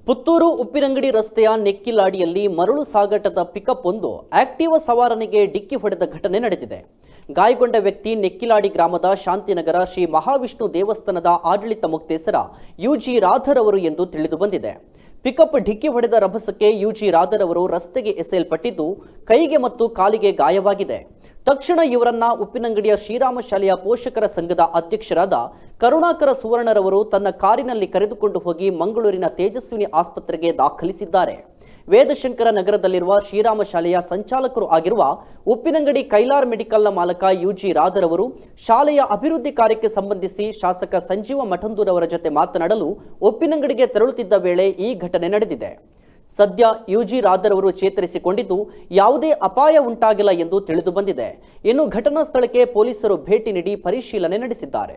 ಪುತ್ತೂರು ಉಪ್ಪಿನಂಗಡಿ ರಸ್ತೆಯ ನೆಕ್ಕಿಲಾಡಿಯಲ್ಲಿ ಮರಳು ಸಾಗಾಟದ ಪಿಕಪ್ ಒಂದು ಆಕ್ಟಿವಾ ಸವಾರನಿಗೆ ಡಿಕ್ಕಿ ಹೊಡೆದ ಘಟನೆ ನಡೆದಿದೆ. ಗಾಯಗೊಂಡ ವ್ಯಕ್ತಿ ನೆಕ್ಕಿಲಾಡಿ ಗ್ರಾಮದ ಶಾಂತಿನಗರ ಶ್ರೀ ಮಹಾವಿಷ್ಣು ದೇವಸ್ಥಾನದ ಆಡಳಿತ ಮುಕ್ತೇಸರ ಯುಜಿ ರಾಧರ್ ಅವರು ಎಂದು ತಿಳಿದು ಬಂದಿದೆ. ಪಿಕಪ್ ಡಿಕ್ಕಿ ಹೊಡೆದ ರಭಸಕ್ಕೆ ಯುಜಿ ರಾಧರ್ ಅವರು ರಸ್ತೆಗೆ ಎಸೆಯಲ್ಪಟ್ಟಿದ್ದು ಕೈಗೆ ಮತ್ತು ಕಾಲಿಗೆ ಗಾಯವಾಗಿದೆ. ತಕ್ಷಣ ಇವರನ್ನ ಉಪ್ಪಿನಂಗಡಿಯ ಶ್ರೀರಾಮ ಶಾಲೆಯ ಪೋಷಕರ ಸಂಘದ ಅಧ್ಯಕ್ಷರಾದ ಕರುಣಾಕರ ಸುವರ್ಣರವರು ತನ್ನ ಕಾರಿನಲ್ಲಿ ಕರೆದುಕೊಂಡು ಹೋಗಿ ಮಂಗಳೂರಿನ ತೇಜಸ್ವಿನಿ ಆಸ್ಪತ್ರೆಗೆ ದಾಖಲಿಸಿದ್ದಾರೆ. ವೇದಶಂಕರ ನಗರದಲ್ಲಿರುವ ಶ್ರೀರಾಮ ಶಾಲೆಯ ಸಂಚಾಲಕರು ಆಗಿರುವ ಉಪ್ಪಿನಂಗಡಿ ಕೈಲಾರ್ ಮೆಡಿಕಲ್ನ ಮಾಲಕ ಯುಜಿ ರಾಧರ್ ಅವರು ಶಾಲೆಯ ಅಭಿವೃದ್ಧಿ ಕಾರ್ಯಕ್ಕೆ ಸಂಬಂಧಿಸಿ ಶಾಸಕ ಸಂಜೀವ ಮಠಂದೂರ್ ಅವರ ಜೊತೆ ಮಾತನಾಡಲು ಉಪ್ಪಿನಂಗಡಿಗೆ ತೆರಳುತ್ತಿದ್ದ ವೇಳೆ ಈ ಘಟನೆ ನಡೆದಿದೆ. ಸದ್ಯ ಯುಜಿ ರಾಧರ್ ಅವರು ಚೇತರಿಸಿಕೊಂಡಿದ್ದು ಯಾವುದೇ ಅಪಾಯ ಉಂಟಾಗಿಲ್ಲ ಎಂದು ತಿಳಿದು ಬಂದಿದೆ. ಇನ್ನು ಘಟನಾ ಸ್ಥಳಕ್ಕೆ ಪೊಲೀಸರು ಭೇಟಿ ನೀಡಿ ಪರಿಶೀಲನೆ ನಡೆಸಿದ್ದಾರೆ.